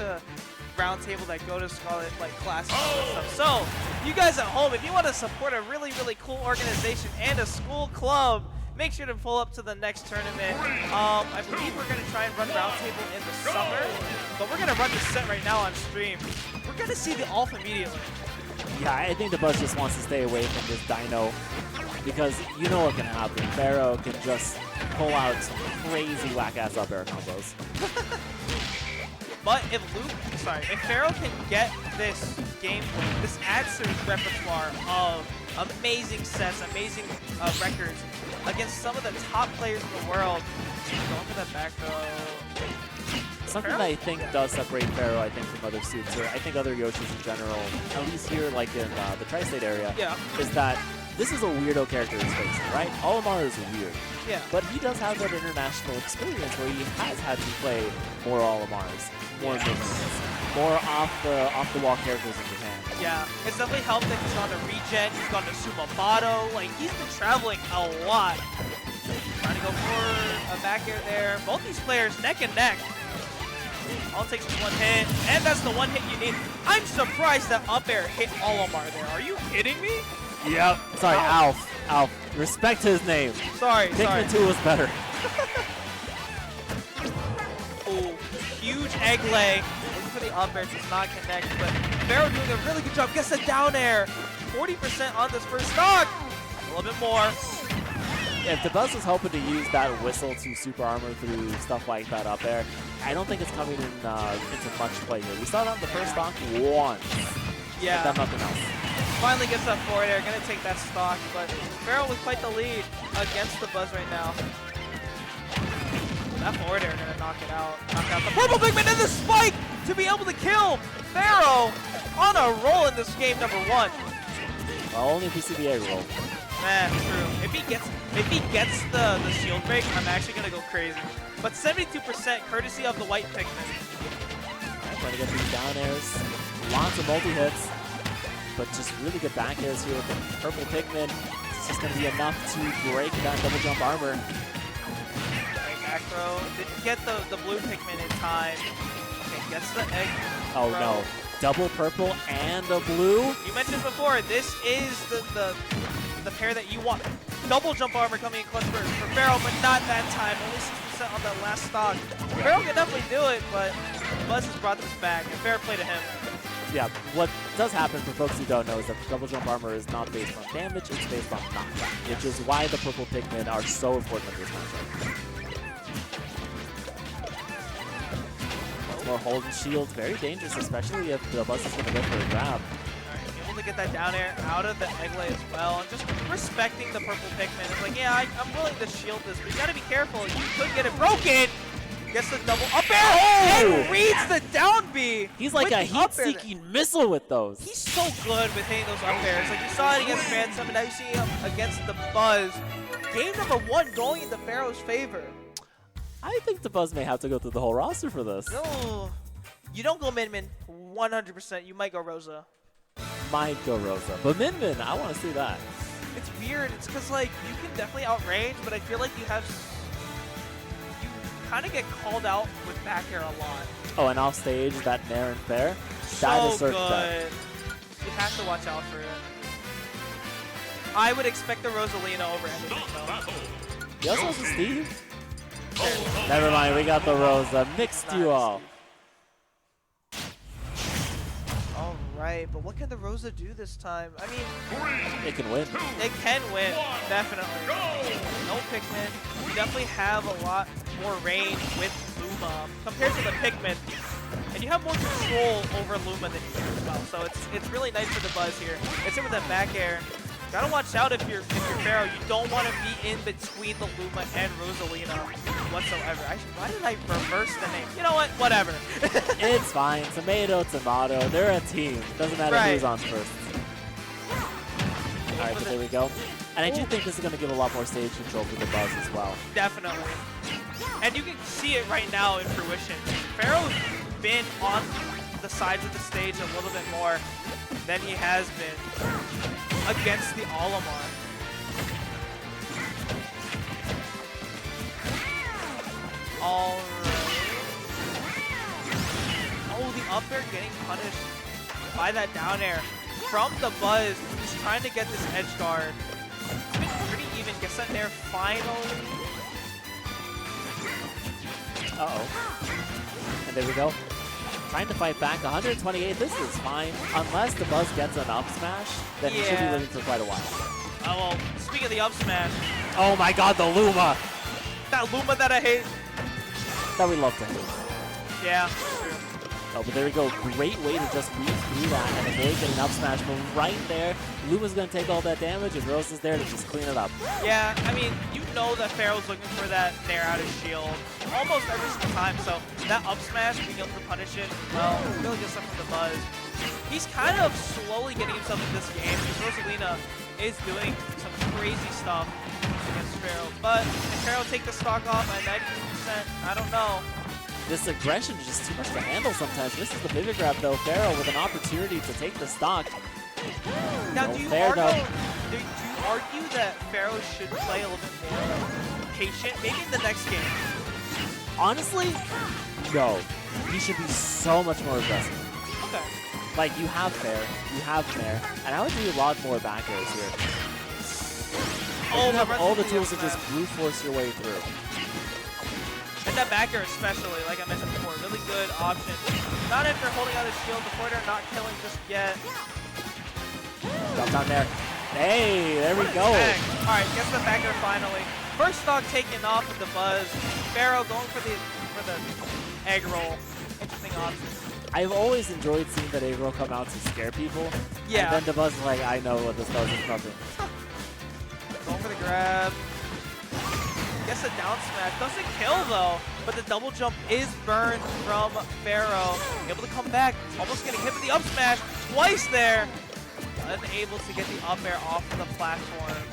to Roundtable that go to Scarlet like classes and stuff. So you guys at home, if you want to support a really, really cool organization and a school club, make sure to pull up to the next tournament. I believe we're going to try and run Roundtable in the summer, but we're going to run the set right now on stream. We're going to see the off immediately. Yeah, I think the Buzz just wants to stay away from this Dino because you know what can happen. Pharaoh can just pull out some crazy whack-ass up air combos. But if Pharaoh can get this game, this adds to his repertoire of amazing sets, amazing records against some of the top players in the world. Going for that back throw. Something that I think does separate Pharaoh, I think, from other suits, or I think other Yoshis in general, at least here, like in the Tri-State area, is that this is a weirdo character he's facing, right? Olimar is weird. Yeah. But he does have that international experience where he has had to play more Olimars, more minions, more off the wall characters in Japan. Yeah, it's definitely helped that he's gone to Regen, he's gone to Sumamoto, like he's been traveling a lot. Trying to go for a back air there. Both these players neck and neck. All it takes is one hit, and that's the one hit you need. I'm surprised that up air hit Olimar there. Are you kidding me? Yep. Sorry, Alf. Respect his name. Sorry. Pikmin 2 was better. Oh, huge egg lay. Looking for the up air, does not connect, but Pharaoh doing a really good job. Gets the down air. 40% on this first stock. A little bit more. If the Buzz was hoping to use that whistle to super armor through stuff like that up there, I don't think it's coming in into much play here. We saw that in the first stock once. Yeah. But nothing else. Finally gets that forward air, gonna take that stock, but Pharaoh with quite the lead against the Buzz right now. That forward air gonna knock out the purple pigment and the spike to be able to kill Pharaoh on a roll in this game number 1. Well, only if we see the egg roll. Man, true. If he gets the shield break, I'm actually gonna go crazy. But 72% courtesy of the white pigment. Trying to get these down airs. Lots of multi-hits. But just really good back airs here with the purple pigment. It's just gonna be enough to break that double jump armor. Back throw. Didn't get the blue pigment in time. Okay, gets the egg. Oh no. Double purple and a blue. You mentioned before, this is the pair that you want. Double jump armor coming in clutch burst for Pharaoh, but not that time. Only 6% on that last stock. Pharaoh can definitely do it, but Buzz has brought this back, and fair play to him. Yeah, what does happen for folks who don't know is that the double jump armor is not based on damage, it's based on knockback, which is why the purple pigmen are so important in this matchup. More hold and shield, very dangerous, especially if the Buzz is going to go for a grab. Able to get that down air out of the egg lay as well, and just respecting the purple pigment. It's like, yeah, I'm willing to shield this, but you gotta be careful. You could get it broken. Gets the double up air and reads the down B. He's like a heat-seeking missile with those. He's so good with hitting those up airs. Like you saw it against Phantom, and now you see him against the Buzz. Game number 1 going into Pharaoh's favor. I think the Buzz may have to go through the whole roster for this. No, you don't go Min-Min 100%. You might go Rosa. Might go Rosa, but Min-Min, I want to see that. It's weird. It's because like you can definitely outrange, but I feel like you kind of get called out with back air a lot. Oh, and off stage, that Nair and Fair, So that is certain good. You have to watch out for it. I would expect the Rosalina over anything though. He also has a Steve. Never mind, we got the Rosa. Mixed you all. All right, but what can the Rosa do this time? I mean, It can win. it can win, definitely. No Pikmin. You definitely have a lot more range with Luma compared to the Pikmin. And you have more control over Luma than you do as well. So it's really nice for the Buzz here. It's in with that back air. Gotta watch out if you're Pharaoh. You don't want to be in between the Luma and Rosalina whatsoever. Why did I reverse the name? You know what? Whatever. It's fine. Tomato, tomato. They're a team. Doesn't matter who's on first. All right, but there we go. And I do think this is going to give a lot more stage control for the Buzz as well. Definitely. And you can see it right now in fruition. Pharaoh's been on the sides of the stage a little bit more than he has been against the Olimar. Alright. Oh, the up air getting punished by that down air from Dabuz, who's trying to get this edge guard. It's been pretty even. Gets that nair finally. Uh-oh. And there we go. Trying to fight back. 128. This is fine. Unless Dabuz gets an up smash, then he should be living for quite a while. Oh, well, speaking of the up smash. Oh my god, the Luma! That Luma that I hate. That we love to hate. Yeah. Oh, but there we go. Great way to just weave through that and avoid getting up smash. But right there, Luma's going to take all that damage, and Rose is there to just clean it up. Yeah, I mean, you know that Pharaoh's looking for that nair out of shield almost every single time. So that up smash, being able to punish it, well, really good stuff from Dabuz. He's kind of slowly getting himself in this game because Rosalina is doing some crazy stuff against Pharaoh. But can Pharaoh take the stock off at 92%? I don't know. This aggression is just too much to handle sometimes. This is the pivot grab, though. Pharaoh with an opportunity to take the stock. Now, do you argue that Pharaoh should play a little bit more patient, maybe in the next game? Honestly, no. He should be so much more aggressive. Okay. Like, you have Fair, you have Nair, and I would do a lot more back airs here. Oh, you have all the tools to just brute force your way through. And that back air especially, like I mentioned before, really good option. Not if they're holding out his shield, the forwarder not killing just yet. Drop down there. Hey, there we go. Alright, gets the back air finally. First stock taken off with Dabuz. Pharaoh going for the egg roll. Interesting option. I've always enjoyed seeing that egg roll come out to scare people. Yeah. And then Dabuz is like, I know what this does, it's nothing. Going for the grab. Gets a down smash. Doesn't kill though, but the double jump is burned from Pharaoh. Able to come back. Almost getting hit with the up smash. Twice there. Unable to get the up air off of the platform.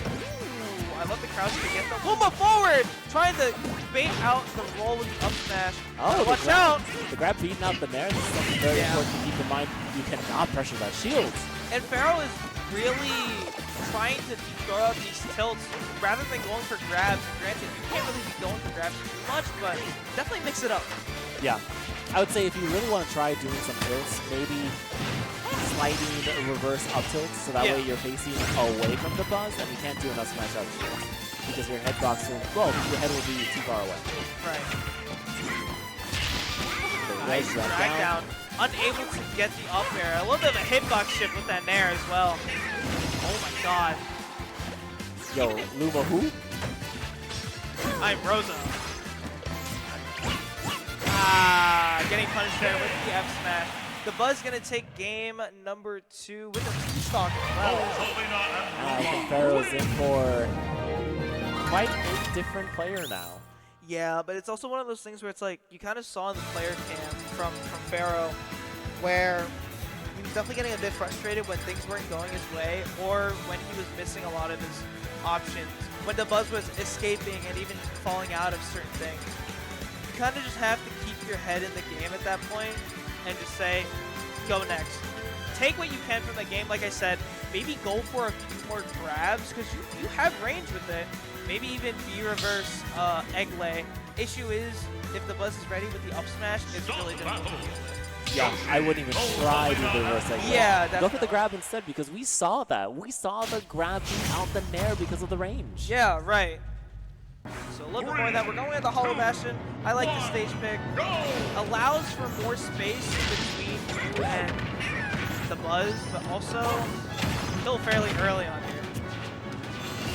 Ooh, I love the crouch to get the Luma forward. Trying to bait out the roll with the up smash. Oh, watch out. The grab beating out the Nair. This is something very important to keep in mind. You cannot pressure that shield. And Pharaoh is really trying to throw out these tilts rather than going for grabs. Granted, you can't really be going for grabs too much, but definitely mix it up. Yeah. I would say if you really want to try doing some tilts, maybe sliding reverse up tilts, so that way you're facing away from the buzz and you can't do enough smash out shields. Because your hitbox will, well, your head will be too far away. Right. Nice drag down. Unable to get the up air. A little bit of a hitbox shift with that Nair as well. Oh my god. Yo, Luma who? I'm Rosa. Ah, getting punished there with the F smash. Dabuz gonna take game number 2 with a 2-stock as well. I think Pharaoh's in for quite a different player now. Yeah, but it's also one of those things where it's like, you kind of saw in the player cam from Pharaoh, where he was definitely getting a bit frustrated when things weren't going his way, or when he was missing a lot of his options. When Dabuz was escaping and even falling out of certain things. You kind of just have to keep your head in the game at that point, and just say, go next. Take what you can from the game, like I said, maybe go for a few more grabs, because you have range with it. Maybe even B-reverse egg lay. Issue is, if Dabuz is ready with the up smash, it's really difficult to use it. Yeah, I wouldn't even try to do the reverse egg lay. Yeah, definitely. Go for the grab instead, because we saw that. We saw the grab beat out the Nair because of the range. Yeah, right. So a little bit more of that. We're going with the Hollow Bastion. I like the stage pick. Allows for more space between you and Dabuz, but also still fairly early on here.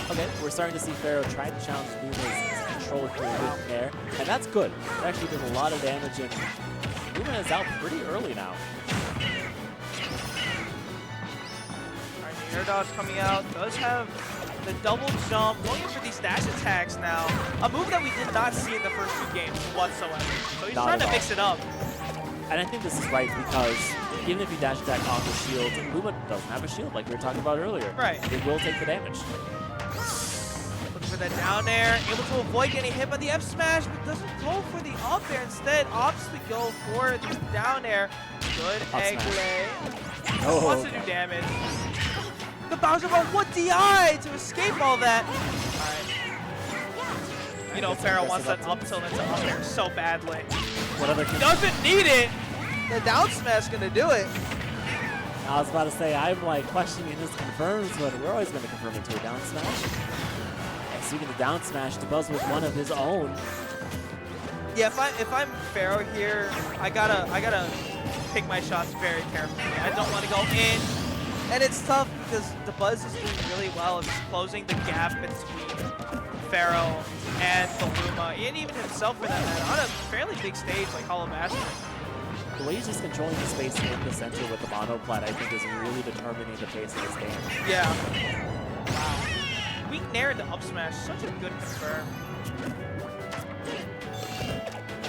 Okay, we're starting to see Pharaoh try to challenge Luma's control here with Nair, and that's good. It actually did a lot of damage, and Luma is out pretty early now. Alright, the air dodge coming out. Does have the double jump, going in for these dash attacks now. A move that we did not see in the first 2 games whatsoever. So he's trying to mix it up. And I think this is right because even if you dash attack on the shield, Luma doesn't have a shield like we were talking about earlier. Right. It will take the damage. Looking for that down air, able to avoid getting hit by the F smash, but doesn't go for the up air. Instead, opts to go for the down air. Good egg lay. Wants to do damage. The Bowser Ball, what DI to escape all that? Alright. You know, Pharaoh wants that up tilt into up air so badly. What other doesn't need it! The down smash gonna do it. I was about to say, I'm like questioning his confirms, but we're always going to confirm it to a down smash. And speaking of down smash, Dabuz with one of his own. Yeah, if I'm Pharaoh here, I gotta pick my shots very carefully. I don't want to go in, and it's tough because Dabuz is doing really well at closing the gap between Pharaoh and the Luma, and even himself for that matter, on a fairly big stage like Hollow Master. The way he's just controlling the space in the center with the mono plat, I think, is really determining the pace of this game. Yeah. Wow. Weak nair into up smash, such a good confirm.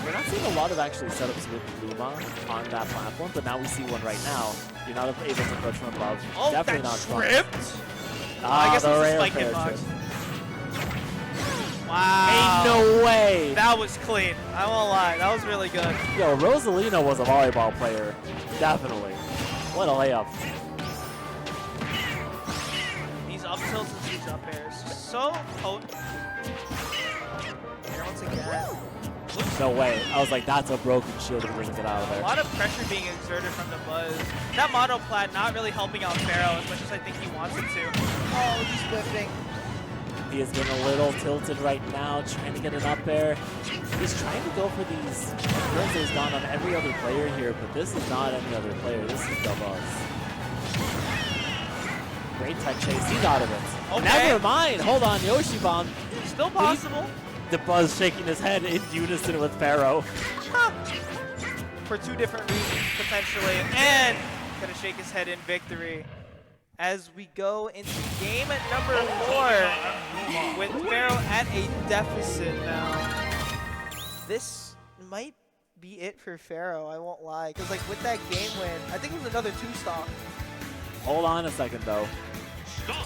We're not seeing a lot of actually setups with Luma on that platform, but now we see one right now. You're not able to approach from above. Oh, definitely that not tripped? I guess it's a spike hitbox. Wow. Ain't no way. That was clean. I won't lie. That was really good. Yo, Rosalina was a volleyball player. Definitely. What a layup. These up tilts and these up airs. So potent. Here once again. No way. I was like, that's a broken shield and brings it out of there. A lot of pressure being exerted from Dabuz. That mono plat not really helping out Pharaoh as much as I think he wants it to. Oh, he's whipping. He is getting a little tilted right now, trying to get an up air. He's trying to go for these turns that he's gone on every other player here, but this is not any other player. This is Dabuz. Great tech chase. He's out of it. Okay. Never mind. Hold on. Yoshi bomb. Still possible. Dabuz shaking his head in unison with Pharaoh. For two different reasons, potentially. And gonna shake his head in victory. As we go into game number 4 with Pharaoh at a deficit now. This might be it for Pharaoh, I won't lie. Because like with that game win, I think it was another 2-stock. Hold on a second though.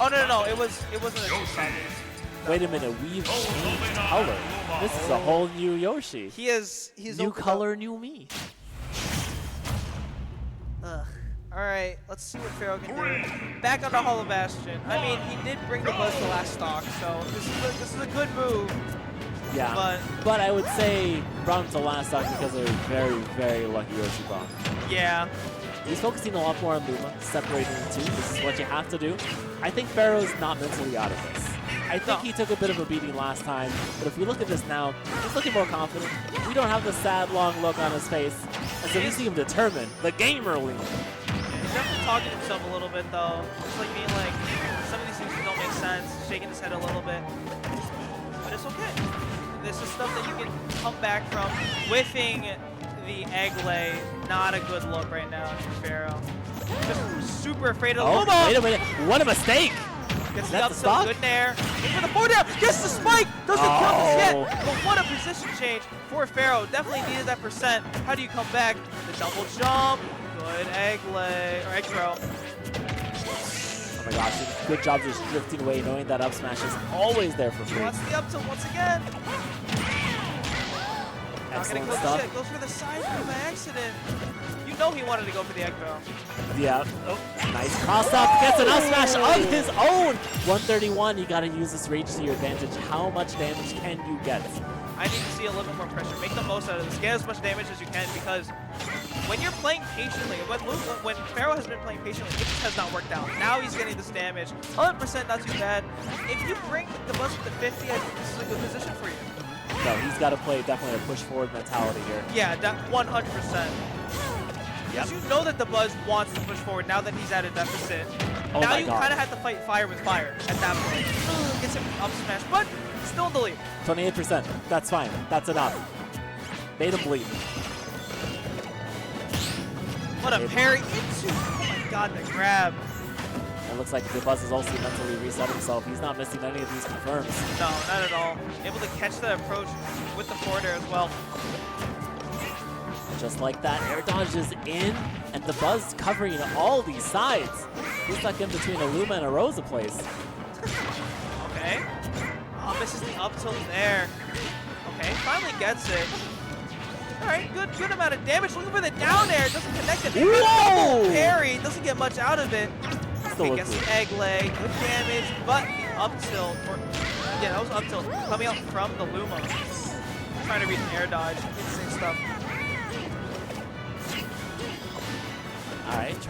Oh no, it wasn't a 2-stock. Wait a minute, we've changed color. This is a whole new Yoshi. He's new color, new me. Ugh. Alright, let's see what Pharaoh can do. Back on the Hollow Bastion. I mean, he did bring Dabuz the last stock, so this is a good move. Yeah, but I would say brought him to last stock because of a very, very lucky Yoshi bomb. Yeah. He's focusing a lot more on Luma, separating the two. This is what you have to do. I think Pharaoh's not mentally out of this. I think he took a bit of a beating last time, but if we look at this now, he's looking more confident. We don't have the sad, long look on his face, and so we see him determined. The gamer lean. He's definitely talking to himself a little bit, though. It's like being like, some of these things don't make sense, shaking his head a little bit. But it's okay. This is stuff that you can come back from. Whiffing the egg lay, not a good look right now for Pharaoh. Just super afraid of Luma. Wait a minute, what a mistake! Gets the up tilt, good nair. In for the forward down, gets the spike! Doesn't count this yet, but what a position change for Pharaoh. Definitely needed that percent. How do you come back? The double jump, good egg lay, or egg throw. Oh my gosh, good job just drifting away, knowing that up smash is always there for free. Wants the up tilt once again. Not gonna go stuff. Goes for the side throw by accident. You know he wanted to go for the egg throw. Yeah. Oh, nice cross up. Gets an up smash of his own. 131. You gotta use this rage to your advantage. How much damage can you get? I need to see a little bit more pressure. Make the most out of this. Get as much damage as you can because when you're playing patiently, when Pharaoh has been playing patiently, it just has not worked out. Now he's getting this damage. 100% not too bad. If you bring Dabuz to 50, I think this is a good position for you. No, he's got to play definitely a push forward mentality here. Yeah, that 100%. Because you know that Dabuz wants to push forward now that he's at a deficit. Oh now my you God. kind of have to fight fire with fire at that point. Gets him up smash, but still in the lead. 28%. That's fine. That's enough. Made him bleed. What a parry into. Oh my God, the grab. It looks like Dabuz is also mentally reset himself. He's not missing any of these confirms. No, not at all. Able to catch that approach with the forward air as well. Just like that, air dodge is in, and Dabuz covering all these sides. He's stuck in between a Luma and a Rosa place. Okay. Oh, misses the up tilt there. Okay, finally gets it. All right, good amount of damage. Looking for the down air, doesn't connect it. Whoa! Parry, doesn't get much out of it. Still gets the egg leg, good damage, but the up tilt, yeah, that was up tilt, coming out from the Luma. Trying to read an air dodge, insane stuff.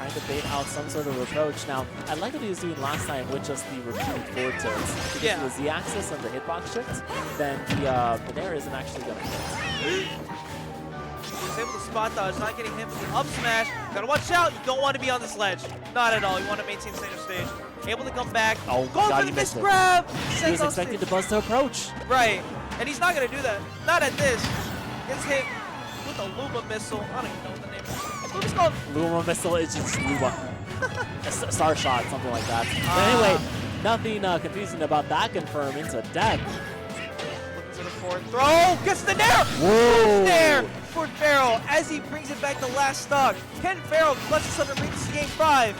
trying to bait out some sort of approach. Now, I like what he was doing last time with just the repeated forward tilts. Because yeah. the Z-axis and the hitbox shift, then the Nair isn't actually going to hit. He's able to spot dodge, not getting hit with the up smash. Gotta watch out, you don't want to be on this ledge. Not at all, you want to maintain center stage. Able to come back, going for the miss grab! He was expecting the buzz to approach. Right, and he's not gonna do that. Not at this. Gets hit with a Luma missile. I don't even know what the name is. What is it called? Luma missile is just Luma. A star shot, something like that. But anyway, nothing confusing about that. Confirm into Deb. Looking to the forward throw. Gets the Nair! Whoa! Nair for Pharaoh as he brings it back to last stock. Can Pharaoh clutch this up and bring this to game 5?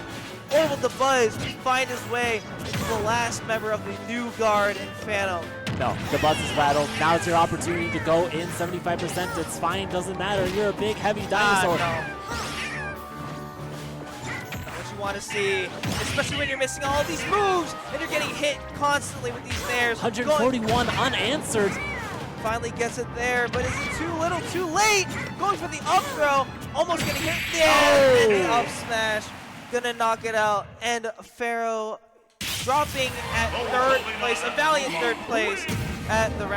Or will Dabuz find his way into the last member of the new guard in Phantom? No, the buzz is rattled. Now it's your opportunity to go in 75%. It's fine, doesn't matter. You're a big, heavy dinosaur. No. Not what you want to see, especially when you're missing all these moves and you're getting hit constantly with these Nairs. 141 unanswered. Finally gets it there, but is it too little, too late? Going for the up throw, almost getting hit there, and the up smash. Gonna knock it out, and Pharaoh dropping at 3rd place, a valiant 3rd place at the round.